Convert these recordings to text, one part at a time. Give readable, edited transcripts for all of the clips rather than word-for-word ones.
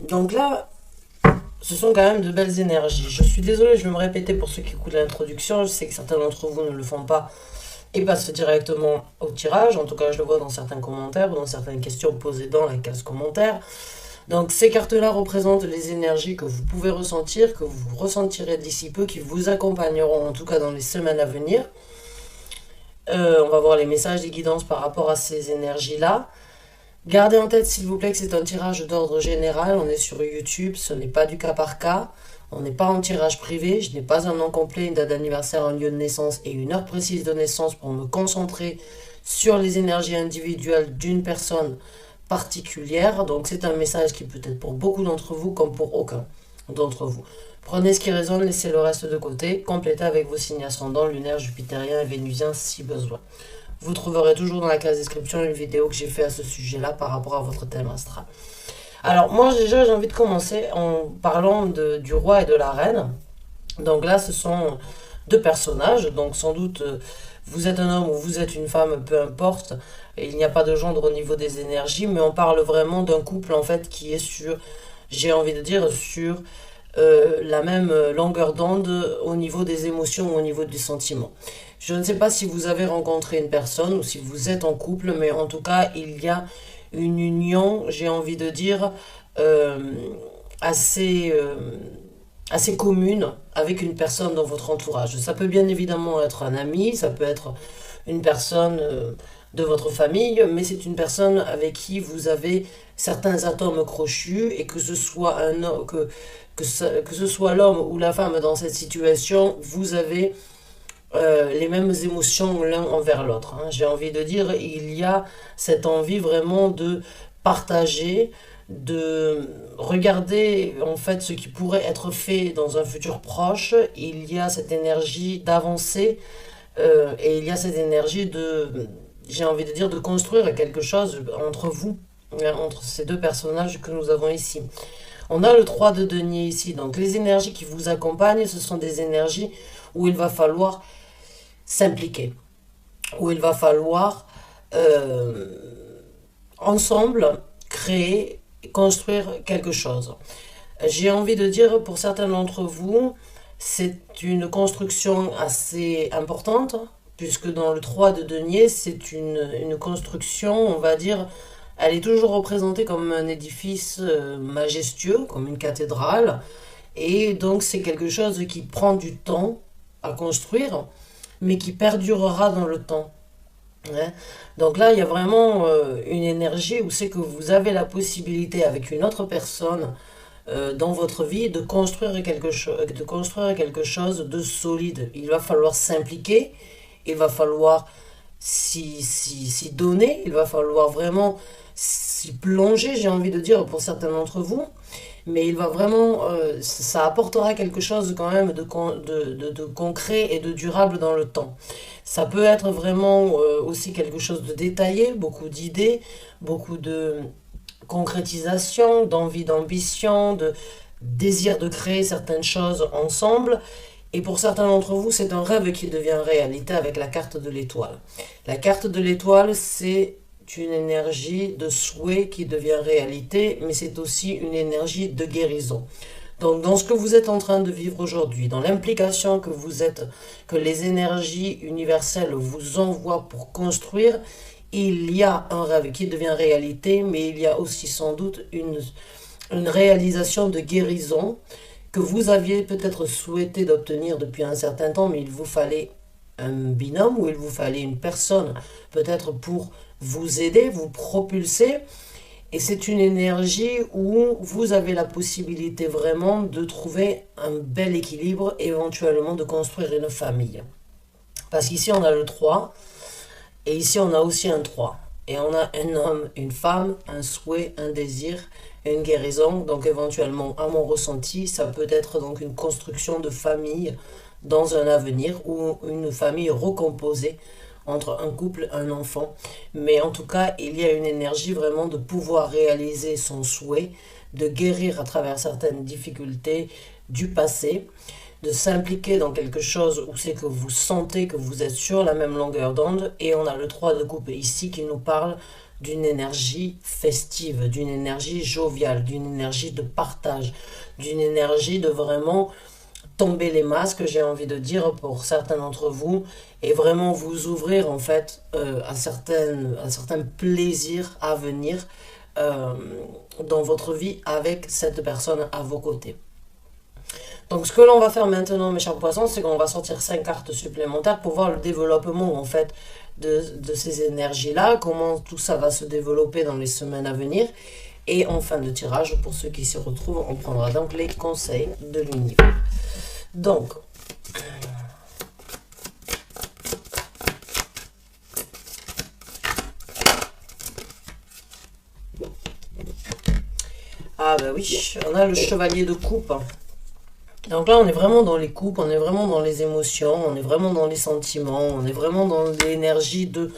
Donc là, ce sont quand même de belles énergies. Je suis désolée, je vais me répéter pour ceux qui écoutent l'introduction. Je sais que certains d'entre vous ne le font pas et passent directement au tirage. En tout cas, je le vois dans certains commentaires ou dans certaines questions posées dans la case commentaires. Donc ces cartes-là représentent les énergies que vous pouvez ressentir, que vous ressentirez d'ici peu, qui vous accompagneront en tout cas dans les semaines à venir. On va voir les messages, les guidances par rapport à ces énergies-là. Gardez en tête s'il vous plaît que c'est un tirage d'ordre général, on est sur YouTube, ce n'est pas du cas par cas, on n'est pas en tirage privé, je n'ai pas un nom complet, une date d'anniversaire, un lieu de naissance et une heure précise de naissance pour me concentrer sur les énergies individuelles d'une personne particulière. Donc c'est un message qui peut être pour beaucoup d'entre vous comme pour aucun d'entre vous. Prenez ce qui résonne, laissez le reste de côté, complétez avec vos signes ascendants, lunaires, jupitériens et vénusiens si besoin. Vous trouverez toujours dans la classe description une vidéo que j'ai fait à ce sujet-là par rapport à votre thème astral. Alors moi déjà j'ai envie de commencer en parlant du roi et de la reine. Donc là ce sont deux personnages, donc sans doute vous êtes un homme ou vous êtes une femme, peu importe, et il n'y a pas de gendre au niveau des énergies, mais on parle vraiment d'un couple en fait qui est sur, j'ai envie de dire, sur la même longueur d'onde au niveau des émotions ou au niveau du sentiment. Je ne sais pas si vous avez rencontré une personne ou si vous êtes en couple, mais en tout cas, il y a une union, j'ai envie de dire, euh, assez, assez commune avec une personne dans votre entourage. Ça peut bien évidemment être un ami, ça peut être une personne de votre famille, mais c'est une personne avec qui vous avez certains atomes crochus et que ce soit que ce soit l'homme ou la femme dans cette situation, vous avez les mêmes émotions l'un envers l'autre. Hein. J'ai envie de dire, il y a cette envie vraiment de partager, de regarder en fait ce qui pourrait être fait dans un futur proche. Il y a cette énergie d'avancer et il y a cette énergie de, j'ai envie de dire, de construire quelque chose entre vous, entre ces deux personnages que nous avons ici. On a le 3 de denier ici, donc les énergies qui vous accompagnent, ce sont des énergies où il va falloir s'impliquer, où il va falloir ensemble créer, construire quelque chose. J'ai envie de dire pour certains d'entre vous, c'est une construction assez importante, puisque dans le 3 de denier, c'est une construction, on va dire, elle est toujours représentée comme un édifice majestueux, comme une cathédrale, et donc c'est quelque chose qui prend du temps à construire, mais qui perdurera dans le temps. Hein. Donc là, il y a vraiment une énergie où c'est que vous avez la possibilité avec une autre personne dans votre vie de construire quelque chose de solide. Il va falloir s'impliquer, il va falloir s'y donner, il va falloir vraiment s'y plonger, j'ai envie de dire, pour certains d'entre vous. Mais il va vraiment, ça apportera quelque chose quand même de concret et de durable dans le temps. Ça peut être vraiment aussi quelque chose de détaillé, beaucoup d'idées, beaucoup de concrétisation, d'envie, d'ambition, de désir de créer certaines choses ensemble. Et pour certains d'entre vous, c'est un rêve qui devient réalité avec la carte de l'étoile. La carte de l'étoile, c'est une énergie de souhait qui devient réalité, mais c'est aussi une énergie de guérison. Donc, dans ce que vous êtes en train de vivre aujourd'hui, dans l'implication que vous êtes, que les énergies universelles vous envoient pour construire, il y a un rêve qui devient réalité, mais il y a aussi sans doute une réalisation de guérison que vous aviez peut-être souhaité d'obtenir depuis un certain temps, mais il vous fallait un binôme ou il vous fallait une personne peut-être pour vous aider, vous propulser. Et c'est une énergie où vous avez la possibilité vraiment de trouver un bel équilibre, éventuellement de construire une famille. Parce qu'ici on a le 3 et ici on a aussi un 3. Et on a un homme, une femme, un souhait, un désir, une guérison. Donc éventuellement, à mon ressenti, ça peut être donc une construction de famille dans un avenir ou une famille recomposée entre un couple et un enfant. Mais en tout cas, il y a une énergie vraiment de pouvoir réaliser son souhait, de guérir à travers certaines difficultés du passé, de s'impliquer dans quelque chose où c'est que vous sentez que vous êtes sur la même longueur d'onde. Et on a le 3 de coupe ici qui nous parle d'une énergie festive, d'une énergie joviale, d'une énergie de partage, d'une énergie de vraiment tomber les masques, j'ai envie de dire, pour certains d'entre vous, et vraiment vous ouvrir en fait à certains plaisirs à venir euh, dans votre vie avec cette personne à vos côtés. Donc ce que l'on va faire maintenant, mes chers poissons, c'est qu'on va sortir 5 cartes supplémentaires pour voir le développement en fait de ces énergies-là, comment tout ça va se développer dans les semaines à venir. Et en fin de tirage, pour ceux qui s'y retrouvent, on prendra donc les conseils de l'univers. Donc, ah bah oui, on a le chevalier de coupe. Donc là, on est vraiment dans les coupes, on est vraiment dans les émotions, on est vraiment dans les sentiments, on est vraiment dans l'énergie de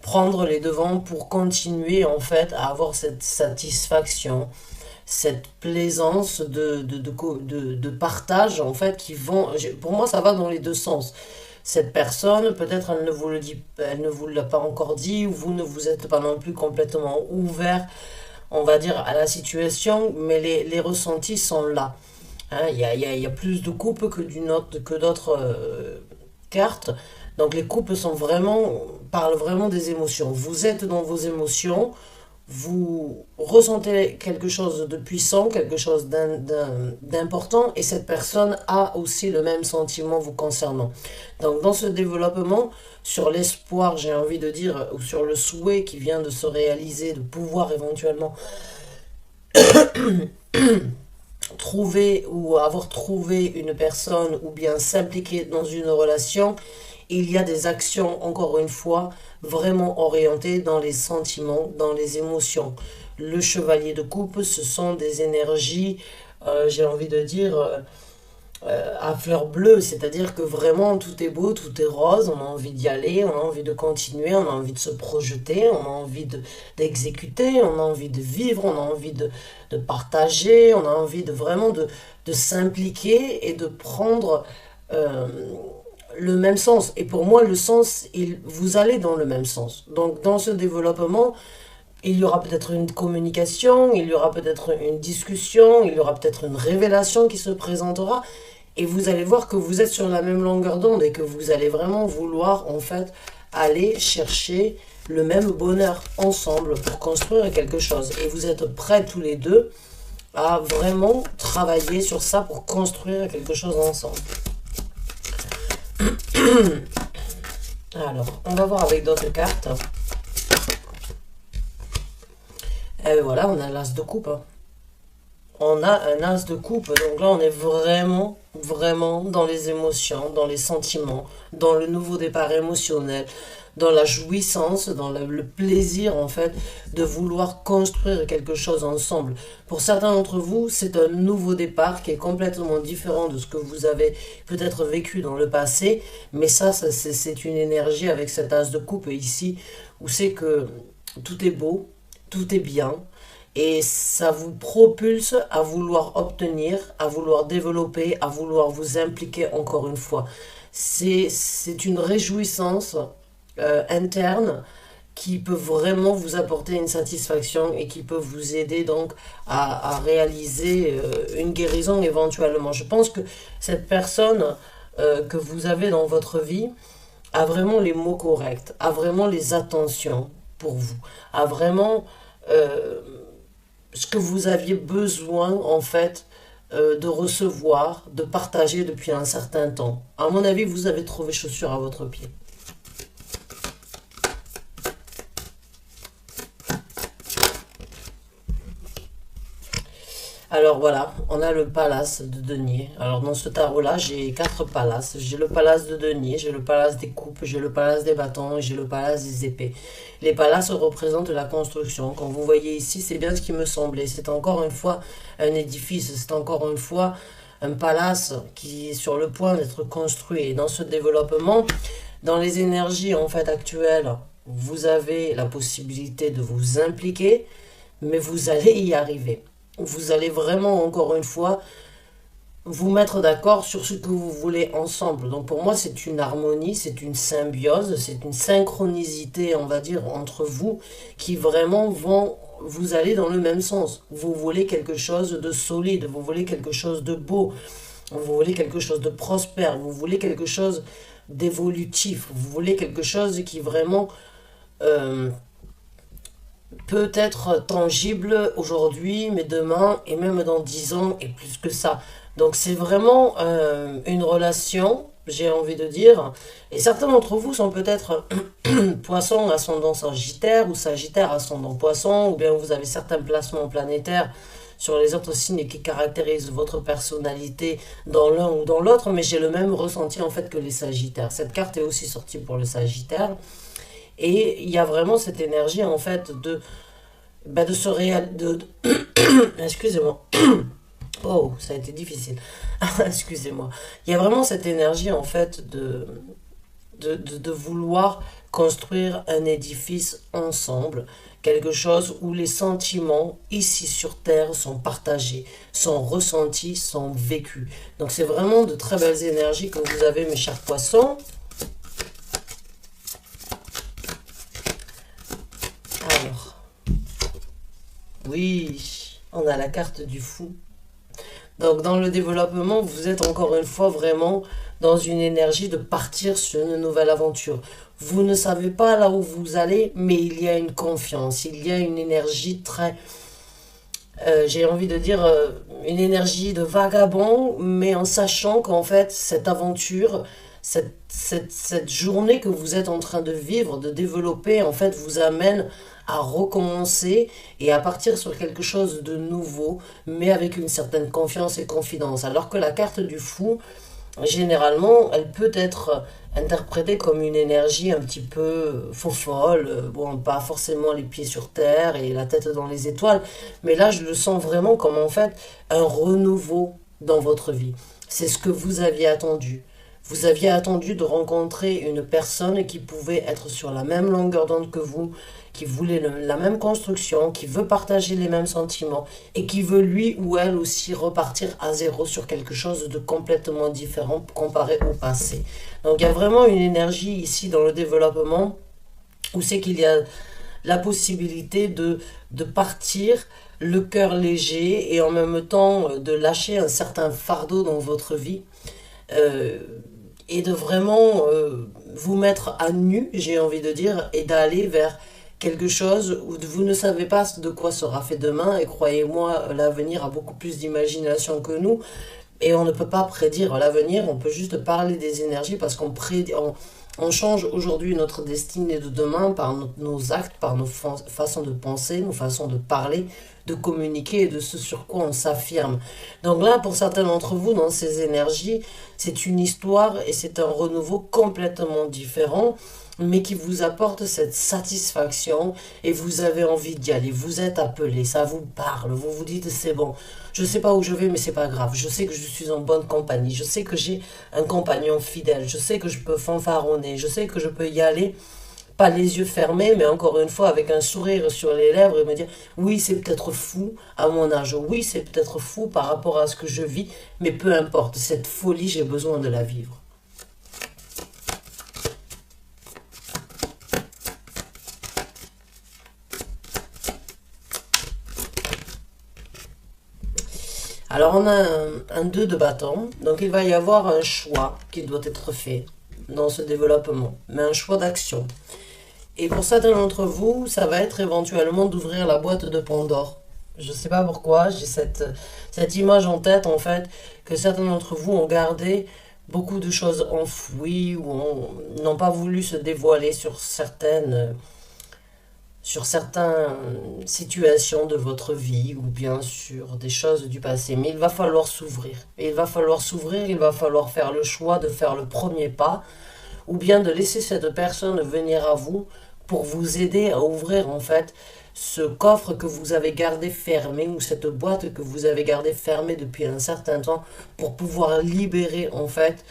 prendre les devants pour continuer en fait à avoir cette satisfaction, cette plaisance de partage en fait qui vont... Pour moi, ça va dans les deux sens. Cette personne, peut-être elle ne vous le dit, elle ne vous l'a pas encore dit, ou vous ne vous êtes pas non plus complètement ouvert, on va dire, à la situation, mais les ressentis sont là. Hein, il y a plus de coupes que d'autres cartes. Donc les coupes sont vraiment, parlent vraiment des émotions. Vous êtes dans vos émotions, vous ressentez quelque chose de puissant, quelque chose d'important, et cette personne a aussi le même sentiment vous concernant. Donc dans ce développement, sur l'espoir, j'ai envie de dire, ou sur le souhait qui vient de se réaliser, de pouvoir éventuellement trouver ou avoir trouvé une personne ou bien s'impliquer dans une relation, il y a des actions, encore une fois, vraiment orientées dans les sentiments, dans les émotions. Le chevalier de coupe, ce sont des énergies, j'ai envie de dire, à fleur bleue, c'est-à-dire que vraiment tout est beau, tout est rose, on a envie d'y aller, on a envie de continuer, on a envie de se projeter, on a envie d'exécuter, on a envie de vivre, on a envie de partager, on a envie de vraiment de s'impliquer et de prendre le même sens. Et pour moi, le sens, vous allez dans le même sens. Donc dans ce développement, il y aura peut-être une communication, il y aura peut-être une discussion, il y aura peut-être une révélation qui se présentera. Et vous allez voir que vous êtes sur la même longueur d'onde et que vous allez vraiment vouloir en fait aller chercher le même bonheur ensemble pour construire quelque chose. Et vous êtes prêts tous les deux à vraiment travailler sur ça pour construire quelque chose ensemble. Alors, on va voir avec d'autres cartes. Et voilà, on a l'as de coupe. On a un as de coupe. Donc là, on est vraiment, vraiment dans les émotions, dans les sentiments, dans le nouveau départ émotionnel, dans la jouissance, dans le plaisir, en fait, de vouloir construire quelque chose ensemble. Pour certains d'entre vous, c'est un nouveau départ qui est complètement différent de ce que vous avez peut-être vécu dans le passé. Mais ça c'est une énergie avec cet as de coupe ici, où c'est que tout est beau, tout est bien, et ça vous propulse à vouloir obtenir, à vouloir développer, à vouloir vous impliquer encore une fois. C'est une réjouissance interne qui peut vraiment vous apporter une satisfaction et qui peut vous aider donc à réaliser une guérison éventuellement. Je pense que cette personne que vous avez dans votre vie a vraiment les mots corrects, a vraiment les attentions pour vous, a vraiment ce que vous aviez besoin en fait de recevoir, de partager depuis un certain temps. À mon avis, vous avez trouvé chaussure à votre pied. Alors voilà, on a le palace de denier. Alors dans ce tarot-là, j'ai 4 palaces. J'ai le palace de denier, j'ai le palace des coupes, j'ai le palace des bâtons et j'ai le palace des épées. Les palaces représentent la construction. Quand vous voyez ici, c'est bien ce qui me semblait. C'est encore une fois un édifice, c'est encore une fois un palace qui est sur le point d'être construit. Et dans ce développement, dans les énergies en fait actuelles, vous avez la possibilité de vous impliquer, mais vous allez y arriver. Vous allez vraiment, encore une fois, vous mettre d'accord sur ce que vous voulez ensemble. Donc pour moi, c'est une harmonie, c'est une symbiose, c'est une synchronicité, on va dire, entre vous qui vraiment vont vous aller dans le même sens. Vous voulez quelque chose de solide, vous voulez quelque chose de beau, vous voulez quelque chose de prospère, vous voulez quelque chose d'évolutif, vous voulez quelque chose qui vraiment euh, peut être tangible aujourd'hui, mais demain et même dans 10 ans et plus que ça. Donc c'est vraiment une relation, j'ai envie de dire, et certains d'entre vous sont peut-être poisson ascendant sagittaire ou sagittaire ascendant poisson, ou bien vous avez certains placements planétaires sur les autres signes qui caractérisent votre personnalité dans l'un ou dans l'autre, mais j'ai le même ressenti en fait que les sagittaires. Cette carte est aussi sortie pour le sagittaire, et il y a vraiment cette énergie en fait de se réal... excusez-moi. Oh, ça a été difficile. Excusez-moi. Il y a vraiment cette énergie en fait de vouloir construire un édifice ensemble, quelque chose où les sentiments ici sur Terre sont partagés, sont ressentis, sont vécus. Donc c'est vraiment de très belles énergies que vous avez, mes chers poissons. Alors, oui, on a la carte du fou. Donc dans le développement, vous êtes encore une fois vraiment dans une énergie de partir sur une nouvelle aventure. Vous ne savez pas là où vous allez, mais il y a une confiance, il y a une énergie très, j'ai envie de dire, une énergie de vagabond, mais en sachant qu'en fait, cette aventure, cette journée que vous êtes en train de vivre, de développer, en fait, vous amène à recommencer et à partir sur quelque chose de nouveau, mais avec une certaine confiance et confidence. Alors que la carte du fou, généralement, elle peut être interprétée comme une énergie un petit peu faux-folle, bon, pas forcément les pieds sur terre et la tête dans les étoiles, mais là, je le sens vraiment comme en fait un renouveau dans votre vie. C'est ce que vous aviez attendu. Vous aviez attendu de rencontrer une personne qui pouvait être sur la même longueur d'onde que vous, qui voulait la même construction, qui veut partager les mêmes sentiments et qui veut lui ou elle aussi repartir à zéro sur quelque chose de complètement différent comparé au passé. Donc il y a vraiment une énergie ici dans le développement où c'est qu'il y a la possibilité de partir le cœur léger et en même temps de lâcher un certain fardeau dans votre vie. Euh, et de vraiment vous mettre à nu, j'ai envie de dire, et d'aller vers quelque chose où vous ne savez pas de quoi sera fait demain, et croyez-moi, l'avenir a beaucoup plus d'imagination que nous, et on ne peut pas prédire l'avenir, on peut juste parler des énergies parce on change aujourd'hui notre destinée de demain par nos actes, par nos façons de penser, nos façons de parler, de communiquer et de ce sur quoi on s'affirme. Donc là, pour certains d'entre vous, dans ces énergies, c'est une histoire et c'est un renouveau complètement différent, mais qui vous apporte cette satisfaction et vous avez envie d'y aller. Vous êtes appelé, ça vous parle, vous vous dites c'est bon. Je sais pas où je vais, mais c'est pas grave. Je sais que je suis en bonne compagnie. Je sais que j'ai un compagnon fidèle. Je sais que je peux fanfaronner. Je sais que je peux y aller, pas les yeux fermés, mais encore une fois avec un sourire sur les lèvres et me dire oui, c'est peut-être fou à mon âge. Oui, c'est peut-être fou par rapport à ce que je vis, mais peu importe. Cette folie, j'ai besoin de la vivre. Alors on a un 2 de bâton, donc il va y avoir un choix qui doit être fait dans ce développement, mais un choix d'action. Et pour certains d'entre vous, ça va être éventuellement d'ouvrir la boîte de Pandore. Je ne sais pas pourquoi, j'ai cette image en tête en fait, que certains d'entre vous ont gardé beaucoup de choses enfouies ou n'ont pas voulu se dévoiler sur certaines situations de votre vie ou bien sur des choses du passé. Mais il va falloir s'ouvrir. Et il va falloir s'ouvrir, il va falloir faire le choix de faire le premier pas ou bien de laisser cette personne venir à vous pour vous aider à ouvrir en fait ce coffre que vous avez gardé fermé ou cette boîte que vous avez gardé fermée depuis un certain temps pour pouvoir libérer en fait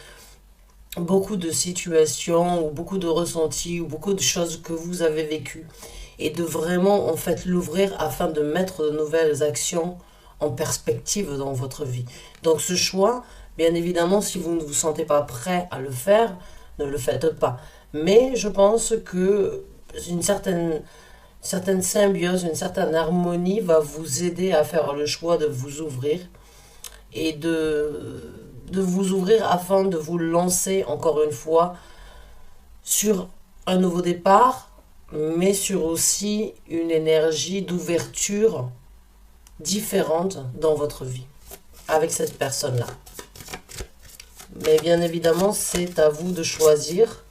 beaucoup de situations ou beaucoup de ressentis ou beaucoup de choses que vous avez vécues et de vraiment en fait l'ouvrir afin de mettre de nouvelles actions en perspective dans votre vie. Donc ce choix, bien évidemment, si vous ne vous sentez pas prêt à le faire, ne le faites pas. Mais je pense que une certaine symbiose, une certaine harmonie va vous aider à faire le choix de vous ouvrir et de vous ouvrir afin de vous lancer encore une fois sur un nouveau départ, mais sur aussi une énergie d'ouverture différente dans votre vie avec cette personne-là. Mais bien évidemment, c'est à vous de choisir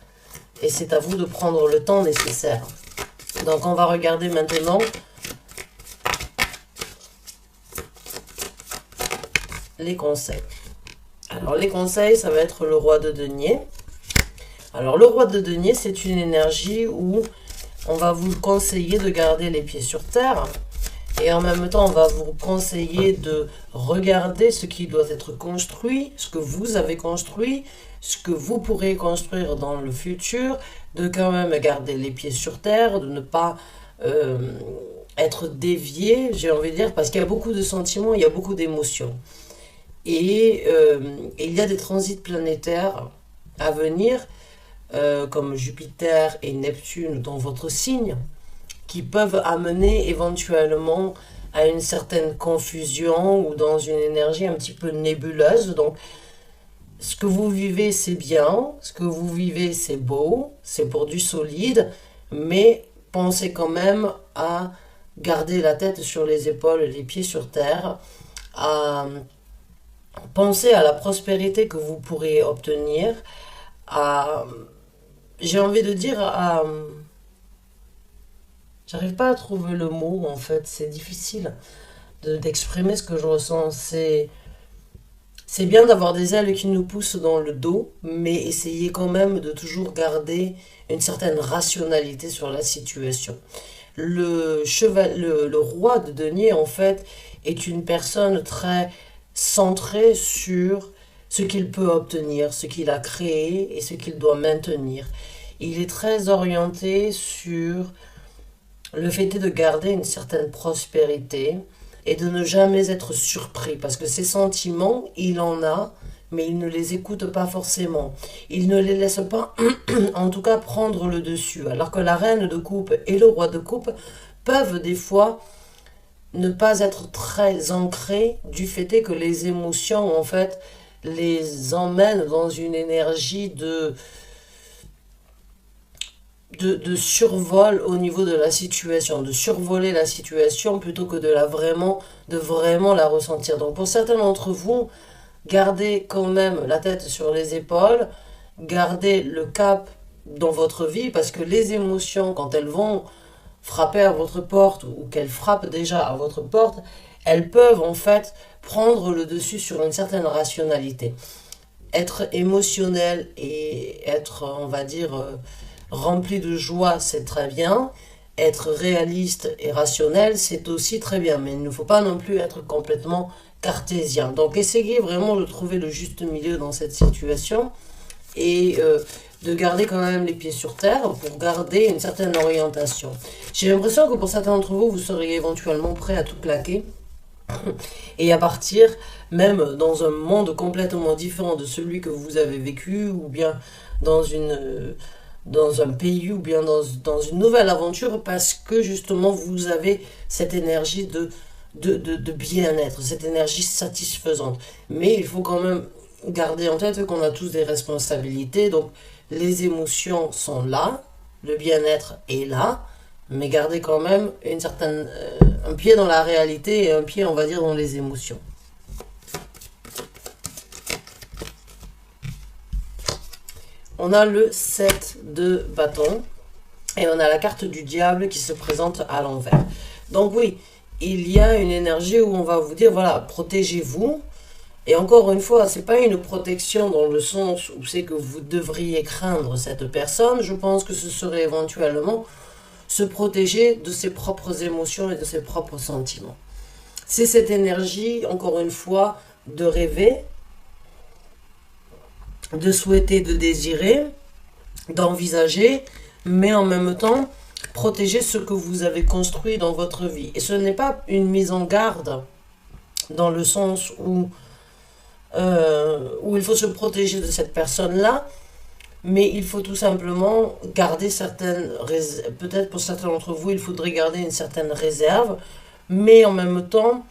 et c'est à vous de prendre le temps nécessaire. Donc on va regarder maintenant les conseils. Alors les conseils, ça va être le roi de denier. Alors le roi de denier, c'est une énergie où on va vous conseiller de garder les pieds sur terre. Et en même temps, on va vous conseiller de regarder ce qui doit être construit, ce que vous avez construit, ce que vous pourrez construire dans le futur, de quand même garder les pieds sur terre, de ne pas être dévié, j'ai envie de dire, parce qu'il y a beaucoup de sentiments, il y a beaucoup d'émotions. Et il y a des transits planétaires à venir, comme Jupiter et Neptune dans votre signe, qui peuvent amener éventuellement à une certaine confusion ou dans une énergie un petit peu nébuleuse. Donc, ce que vous vivez, c'est bien, ce que vous vivez, c'est beau, c'est pour du solide, mais pensez quand même à garder la tête sur les épaules, les pieds sur terre, à penser à la prospérité que vous pourrez obtenir, à, j'ai envie de dire, à... J'arrive pas à trouver le mot en fait, c'est difficile d'exprimer ce que je ressens. C'est bien d'avoir des ailes qui nous poussent dans le dos, mais essayez quand même de toujours garder une certaine rationalité sur la situation. Le roi de denier en fait est une personne très centrée sur ce qu'il peut obtenir, ce qu'il a créé et ce qu'il doit maintenir. Il est très orienté sur le fait est de garder une certaine prospérité et de ne jamais être surpris parce que ces sentiments, il en a, mais il ne les écoute pas forcément. Il ne les laisse pas, en tout cas, prendre le dessus. Alors que la reine de coupe et le roi de coupe peuvent des fois ne pas être très ancrés du fait est que les émotions, en fait, les emmènent dans une énergie de survol au niveau de la situation, de survoler la situation plutôt que de vraiment la ressentir. Donc pour certains d'entre vous, gardez quand même la tête sur les épaules, gardez le cap dans votre vie parce que les émotions, quand elles vont frapper à votre porte ou qu'elles frappent déjà à votre porte, elles peuvent en fait prendre le dessus sur une certaine rationalité. Être émotionnel et être, on va dire, rempli de joie, c'est très bien. Être réaliste et rationnel, c'est aussi très bien. Mais il ne faut pas non plus être complètement cartésien. Donc essayez vraiment de trouver le juste milieu dans cette situation et de garder quand même les pieds sur terre pour garder une certaine orientation. J'ai l'impression que pour certains d'entre vous, vous seriez éventuellement prêts à tout plaquer et à partir même dans un monde complètement différent de celui que vous avez vécu ou bien dans un pays ou bien dans une nouvelle aventure parce que justement vous avez cette énergie de bien-être, cette énergie satisfaisante. Mais il faut quand même garder en tête qu'on a tous des responsabilités, donc les émotions sont là, le bien-être est là, mais gardez quand même un pied dans la réalité et un pied, on va dire, dans les émotions. On a le 7 de bâton et on a la carte du diable qui se présente à l'envers. Donc oui, il y a une énergie où on va vous dire, voilà, protégez-vous. Et encore une fois, c'est pas une protection dans le sens où c'est que vous devriez craindre cette personne. Je pense que ce serait éventuellement se protéger de ses propres émotions et de ses propres sentiments. C'est cette énergie, encore une fois, de rêver, de souhaiter, de désirer, d'envisager, mais en même temps, protéger ce que vous avez construit dans votre vie. Et ce n'est pas une mise en garde dans le sens où il faut se protéger de cette personne-là, mais il faut tout simplement garder certaines réserves. Peut-être pour certains d'entre vous, il faudrait garder une certaine réserve, mais en même temps,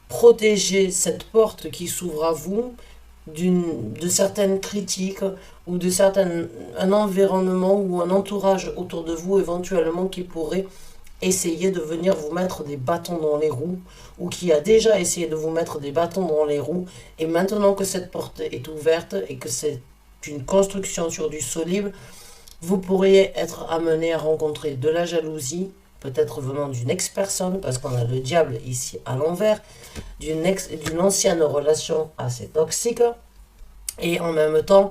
protéger cette porte qui s'ouvre à vous de certaines critiques ou de un environnement ou un entourage autour de vous éventuellement qui pourrait essayer de venir vous mettre des bâtons dans les roues ou qui a déjà essayé de vous mettre des bâtons dans les roues et maintenant que cette porte est ouverte et que c'est une construction sur du solide, vous pourriez être amené à rencontrer de la jalousie, peut-être venant d'une ex-personne, parce qu'on a le diable ici à l'envers, d'une ancienne relation assez toxique, et en même temps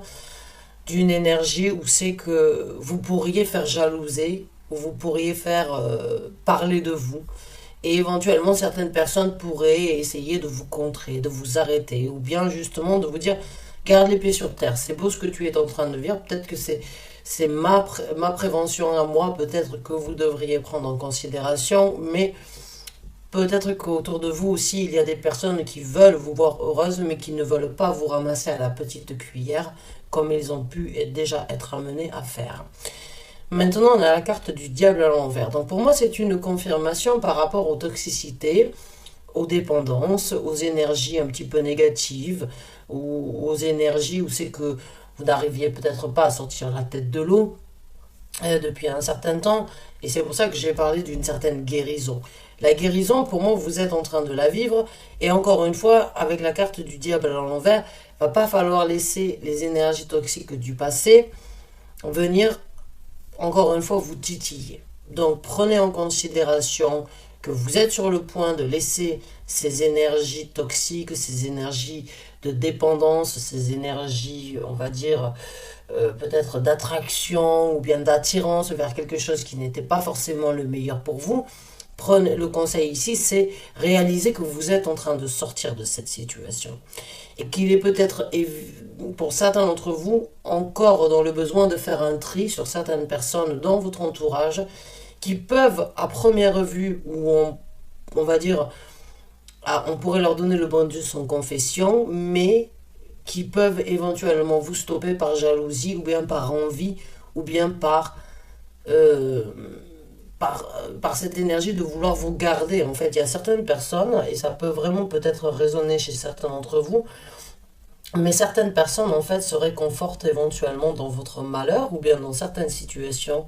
d'une énergie où c'est que vous pourriez faire jalouser, où vous pourriez faire parler de vous, et éventuellement certaines personnes pourraient essayer de vous contrer, de vous arrêter, ou bien justement de vous dire garde les pieds sur terre, c'est beau ce que tu es en train de vivre, peut-être que c'est ma prévention à moi, peut-être que vous devriez prendre en considération, mais peut-être qu'autour de vous aussi, il y a des personnes qui veulent vous voir heureuse, mais qui ne veulent pas vous ramasser à la petite cuillère, comme ils ont pu déjà être amenés à faire. Maintenant, on a la carte du diable à l'envers. Donc pour moi, c'est une confirmation par rapport aux toxicités, aux dépendances, aux énergies un petit peu négatives, ou aux énergies où c'est que vous n'arriviez peut-être pas à sortir la tête de l'eau depuis un certain temps. Et c'est pour ça que j'ai parlé d'une certaine guérison. La guérison, pour moi, vous êtes en train de la vivre. Et encore une fois, avec la carte du diable à l'envers, il va pas falloir laisser les énergies toxiques du passé venir, encore une fois, vous titiller. Donc, prenez en considération que vous êtes sur le point de laisser ces énergies toxiques, ces énergies de dépendance, ces énergies, on va dire, peut-être d'attraction ou bien d'attirance vers quelque chose qui n'était pas forcément le meilleur pour vous. Prenez, le conseil ici, c'est réaliser que vous êtes en train de sortir de cette situation. Et qu'il est peut-être, pour certains d'entre vous, encore dans le besoin de faire un tri sur certaines personnes dans votre entourage qui peuvent, à première vue, ou on va dire, on pourrait leur donner le bon Dieu sans confession, mais qui peuvent éventuellement vous stopper par jalousie, ou bien par envie, ou bien euh, par cette énergie de vouloir vous garder. En fait, il y a certaines personnes, et ça peut vraiment peut-être résonner chez certains d'entre vous, mais certaines personnes, en fait, se réconfortent éventuellement dans votre malheur, ou bien dans certaines situations,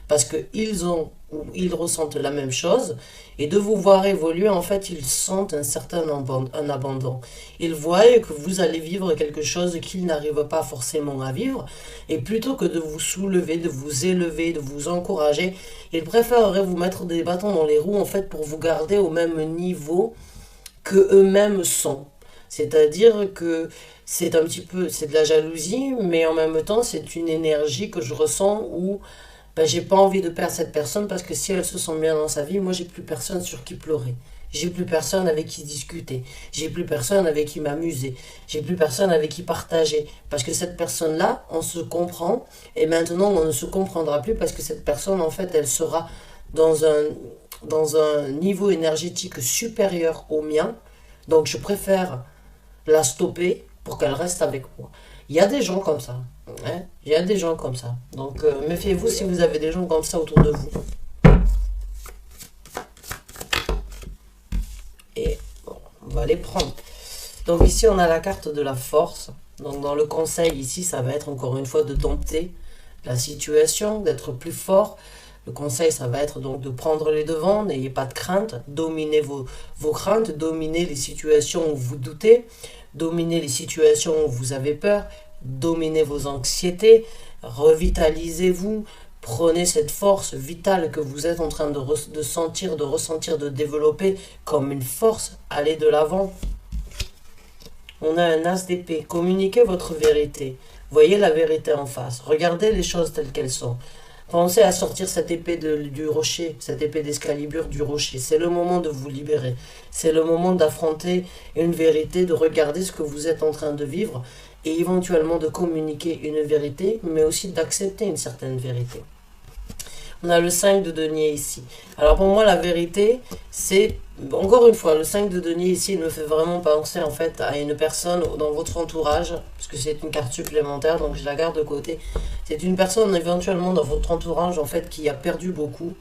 parce qu'ils ont ou ils ressentent la même chose, et de vous voir évoluer, en fait, ils sentent un abandon. Ils voient que vous allez vivre quelque chose qu'ils n'arrivent pas forcément à vivre, et plutôt que de vous soulever, de vous élever, de vous encourager, ils préféreraient vous mettre des bâtons dans les roues, en fait, pour vous garder au même niveau que eux-mêmes sont. C'est-à-dire que c'est un petit peu, c'est de la jalousie, mais en même temps, c'est une énergie que je ressens où j'ai pas envie de perdre cette personne parce que si elle se sent bien dans sa vie, moi j'ai plus personne sur qui pleurer. J'ai plus personne avec qui discuter. J'ai plus personne avec qui m'amuser. J'ai plus personne avec qui partager. Parce que cette personne-là, on se comprend. Et maintenant, on ne se comprendra plus parce que cette personne, en fait, elle sera dans un niveau énergétique supérieur au mien. Donc, je préfère la stopper pour qu'elle reste avec moi. Il y a des gens comme ça. Hein. Il y a des gens comme ça. Donc, méfiez-vous si vous avez des gens comme ça autour de vous. Et bon, on va les prendre. Donc ici, on a la carte de la force. Donc dans le conseil, ici, ça va être encore une fois de dompter la situation, d'être plus fort. Le conseil, ça va être donc de prendre les devants, n'ayez pas de crainte, dominez vos craintes, dominez les situations où vous doutez, dominez les situations où vous avez peur, dominez vos anxiétés, revitalisez-vous, prenez cette force vitale que vous êtes en train de sentir, de ressentir, de développer comme une force, allez de l'avant. On a un as d'épée, communiquez votre vérité, voyez la vérité en face, regardez les choses telles qu'elles sont. Pensez à sortir cette épée du rocher, cette épée d'Excalibur du rocher. C'est le moment de vous libérer. C'est le moment d'affronter une vérité, de regarder ce que vous êtes en train de vivre et éventuellement de communiquer une vérité, mais aussi d'accepter une certaine vérité. On a le 5 de denier ici. Alors pour moi, la vérité, c'est, encore une fois, le 5 de denier ici, il me fait vraiment penser en fait à une personne dans votre entourage, parce que c'est une carte supplémentaire, donc je la garde de côté. C'est une personne éventuellement dans votre entourage en fait qui a perdu beaucoup,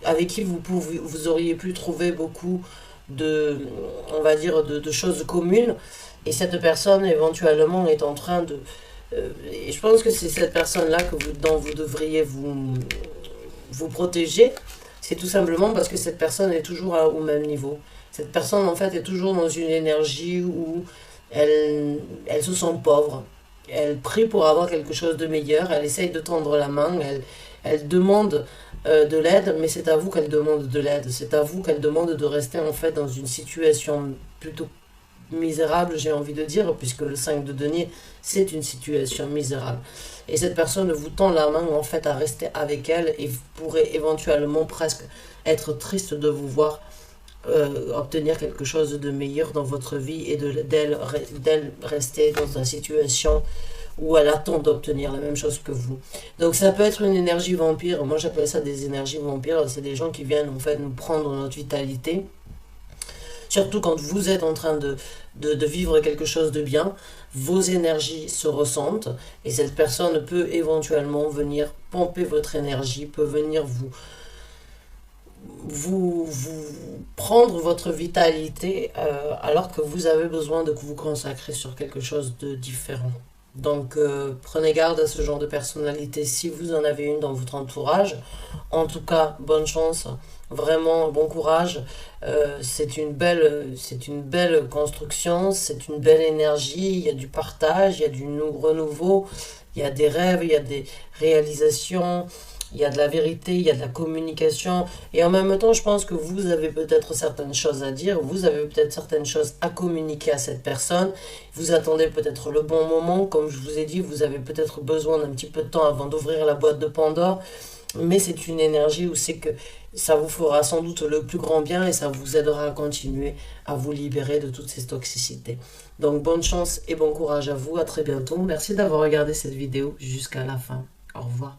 avec qui vous auriez pu trouver beaucoup de, on va dire, de choses communes. Et cette personne éventuellement est en train de... et je pense que c'est cette personne-là dont vous devriez vous protéger. C'est tout simplement parce que cette personne est toujours au même niveau. Cette personne, en fait, est toujours dans une énergie où elle se sent pauvre. Elle prie pour avoir quelque chose de meilleur. Elle essaye de tendre la main. Elle demande de l'aide, mais c'est à vous qu'elle demande de l'aide. C'est à vous qu'elle demande de rester, en fait, dans une situation plutôt misérable, j'ai envie de dire, puisque le 5 de denier, c'est une situation misérable. Et cette personne vous tend la main, en fait, à rester avec elle, et vous pourrez éventuellement presque être triste de vous voir obtenir quelque chose de meilleur dans votre vie et d'elle rester dans une situation où elle attend d'obtenir la même chose que vous. Donc ça peut être une énergie vampire. Moi j'appelle ça des énergies vampires. C'est des gens qui viennent en fait nous prendre notre vitalité. Surtout quand vous êtes en train de vivre quelque chose de bien, vos énergies se ressentent et cette personne peut éventuellement venir pomper votre énergie, peut venir vous prendre votre vitalité alors que vous avez besoin de vous consacrer sur quelque chose de différent. Donc prenez garde à ce genre de personnalité si vous en avez une dans votre entourage. En tout cas, bonne chance, vraiment bon courage. C'est une belle construction, c'est une belle énergie. Il y a du partage, il y a du renouveau, il y a des rêves, il y a des réalisations. Il y a de la vérité, il y a de la communication. Et en même temps, je pense que vous avez peut-être certaines choses à dire, vous avez peut-être certaines choses à communiquer à cette personne. Vous attendez peut-être le bon moment. Comme je vous ai dit, vous avez peut-être besoin d'un petit peu de temps avant d'ouvrir la boîte de Pandore. Mais c'est une énergie où c'est que ça vous fera sans doute le plus grand bien et ça vous aidera à continuer à vous libérer de toutes ces toxicités. Donc bonne chance et bon courage à vous. À très bientôt. Merci d'avoir regardé cette vidéo jusqu'à la fin. Au revoir.